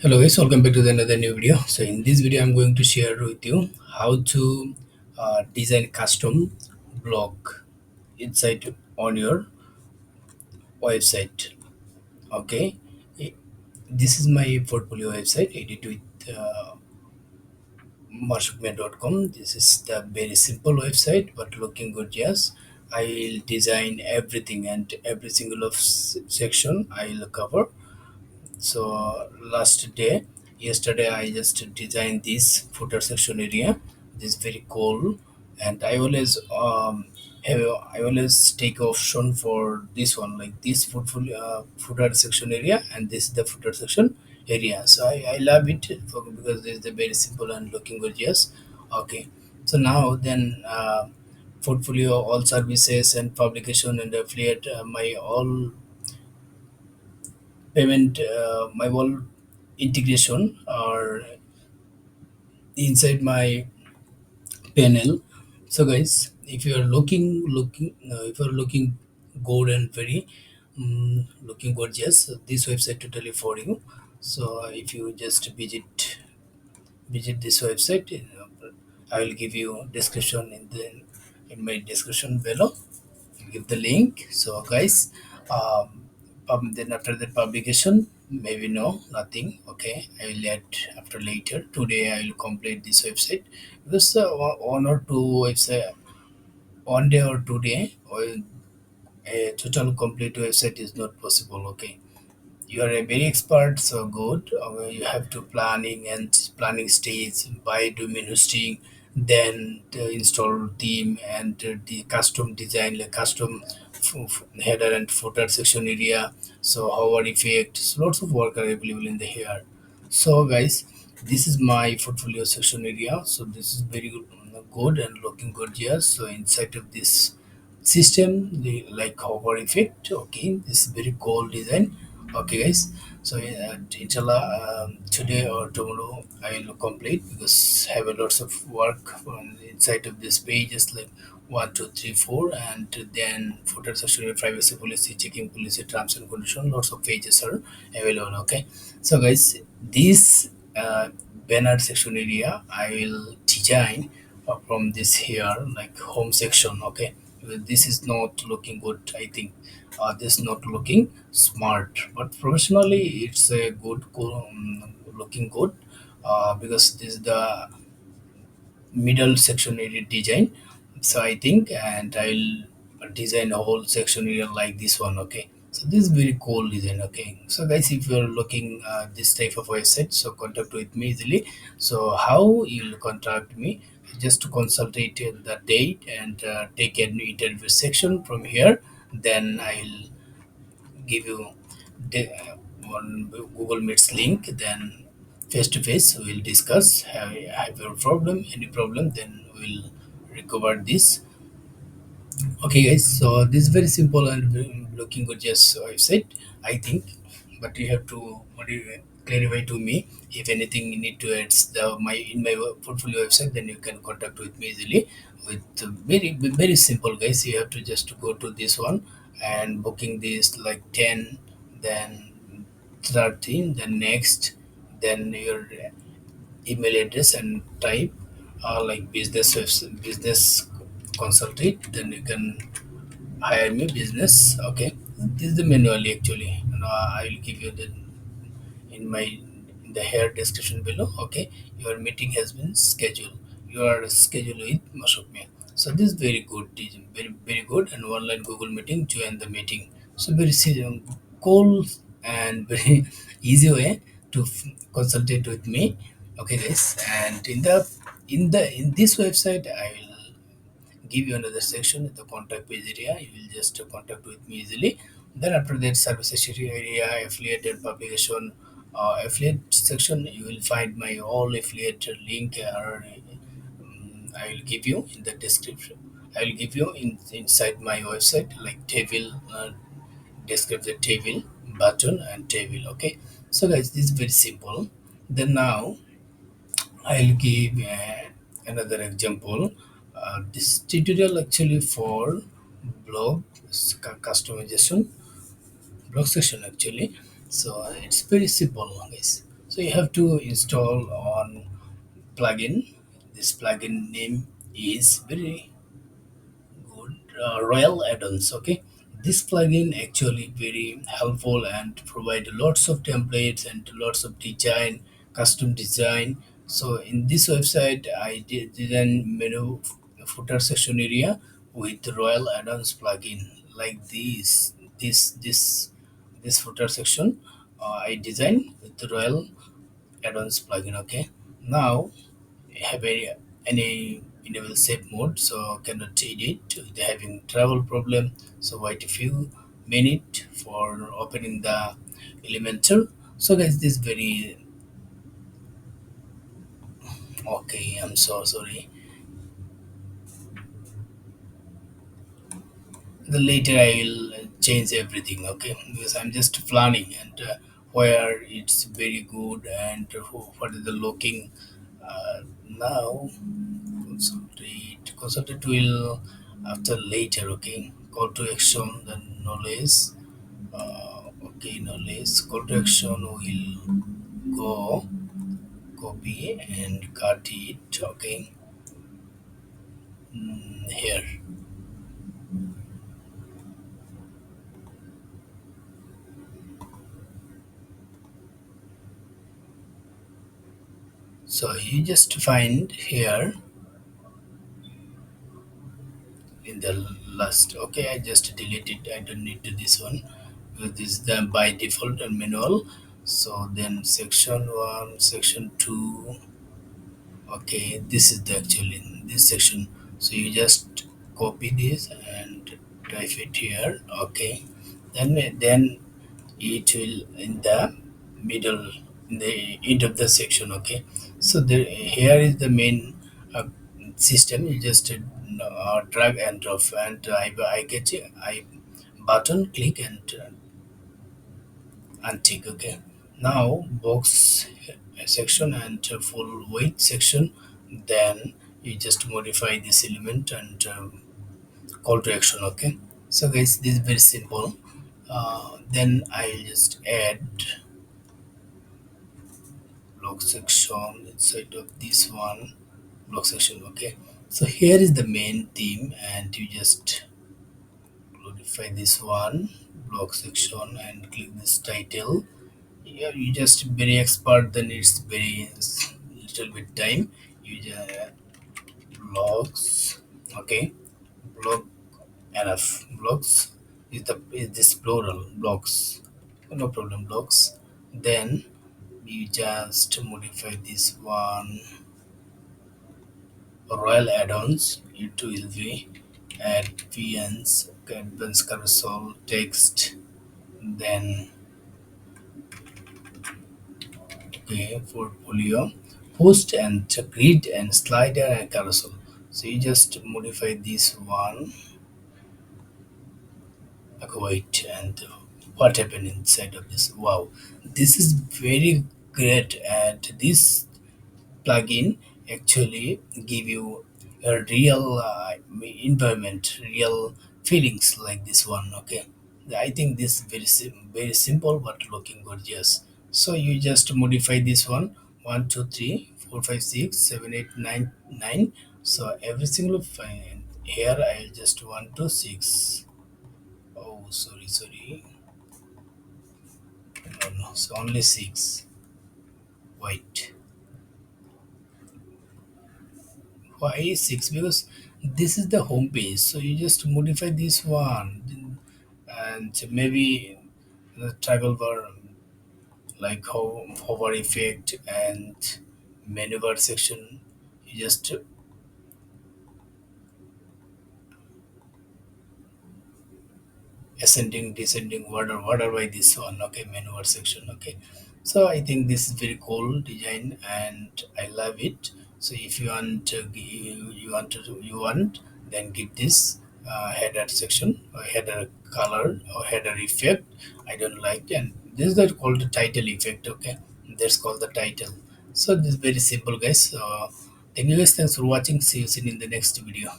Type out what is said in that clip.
Hello guys, welcome back to another new video. So in this video, I'm going to share with you how to design custom blog inside on your website. Okay, I- this is my portfolio website. Edit with marshupman.com. This is the very simple website, but looking good. Yes, I will design everything and every single of section I will cover. So yesterday I just designed this footer section area. This is very cool, and I always take option for this one, like this footer section area, and this is the footer section area. So I love it because this is the very simple and looking good. Yes, okay. So now then. Portfolio, all services and publication and affiliate, my all payment, my whole integration are inside my panel. So guys, if you are if you are looking good and very looking gorgeous, this website totally for you. So if you just visit this website, I will give you description in my description below. Give the link. So guys, then after the publication, maybe no, nothing. Okay, I will add after later. Today I will complete this website because one or two website, one day or 2 day, or a total complete website is not possible. Okay, you are a very expert, so good. You have to planning stage by domain hosting, then the install theme and the custom design, like custom header and footer section area. So hover effects, lots of work are available in the here. So guys, this is my portfolio section area. So this is very good and looking good here. So inside of this system, the like hover effect. Okay, this is very cool design. Okay guys, so inshallah, today or tomorrow I will complete because I have a lots of work on inside of this pages, like 1 2 3 4, and then footer section, privacy policy, checking policy, terms and condition, lots of pages are available. Okay, so guys, this banner section area I will design from this here, like home section. Okay, this is not looking good, I think. This not looking smart, but professionally it's a good looking good, because this is the middle section area design. So I think, and I'll design a whole section area like this one. Okay, so this is very cool design. Okay, so guys, if you're looking this type of website, so contact with me easily. So how you'll contact me, just to consultate the date and take an interview section from here. Then I'll give you one Google Meets link. Then face to face we'll discuss. Have your problem, any problem, then we'll recover this. Okay, guys. So this is very simple and looking good. Just website, I think, but you have to clarify to me if anything you need to add my in my portfolio website. Then you can contact with me easily. With very simple, guys. You have to just go to this one and booking this like 10, then 13, then next, then your email address and type like business consultant. Then you can hire me business. Okay, this is the manual actually. I will give you the in my in the here description below. Okay, your meeting has been scheduled. You are scheduled with Mashokme. So this is very good, very good, and online Google meeting. Join the meeting. So very cool and very easy way to consultate with me. Okay, guys, and in this website, I will give you another section in the contact page area. You will just contact with me easily. Then after that, services area, affiliate and publication, affiliate section, you will find my all affiliate link, or I will give you in the description. I will give you inside my website, like table, describe the table button and table. Okay, so guys, this is very simple. Then now I'll give another example. This tutorial actually for blog customization, blog section actually. So it's very simple, guys. So So you have to install on plugin. This plugin name is very good, Royal Addons. Okay, this plugin actually very helpful and provide lots of templates and lots of design, custom design. So in this website, I did design menu footer section area with Royal Addons plugin like this footer section. I designed with the Royal Addons plugin. Okay, now have any enable safe mode, so cannot edit with having travel problem. So wait a few minutes for opening the elementor. So guys, this very okay, I'm so sorry. The later I will change everything, okay, because I'm just planning and where it's very good and what is the looking now. Consultant will after later, okay. Call to action, then knowledge. Okay, knowledge. Call to action will go copy and cut it, okay. Here. So you just find here in the last, okay. I just delete it. I don't need to this one. This is the by default and manual. So then section 1, section 2. Okay, this is the actually in this section. So you just copy this and type it here, okay. Then it will in the middle, in the end of the section, okay. So here is the main system. You just drag and drop and I get it. I button click and untick, okay. Now box section and full weight section, then you just modify this element and call to action, okay. So guys, this is very simple. Then I'll just add blog section inside of this one, blog section, okay. So here is the main theme and you just modify this one, blog section, and click this title. Yeah, you just very expert, then it's very little bit time. You just blogs, okay. Blog enough. Blogs is this plural blogs. No problem, blogs. Then you just modify this one, royal add-ons. It will be add VNs, advanced carousel text, then okay, portfolio, post and grid and slider and carousel. So you just modify this one. Okay, wait, and what happened inside of this? Wow, this is very great, and this plugin actually give you a real environment, real feelings like this one, okay. I think this very very simple but looking gorgeous. So you just modify this one, 1 2 3 4 5 6 7 8 9 9. So every single fine here I'll just 1 2 6. Oh, sorry, no, so only 6. Wait, why 6? Because this is the home page, so you just modify this one and maybe the travel bar, like hover effect and menu bar section. You just ascending, descending, order by this one, okay. Menu bar section, okay. So I think this is very cool design and I love it. So if you want to you want, then give this header section or header color or header effect. I don't like, and this is that called the title effect, okay. That's called the title. So this is very simple, guys. Thank you guys, thanks for watching. See you soon in the next video.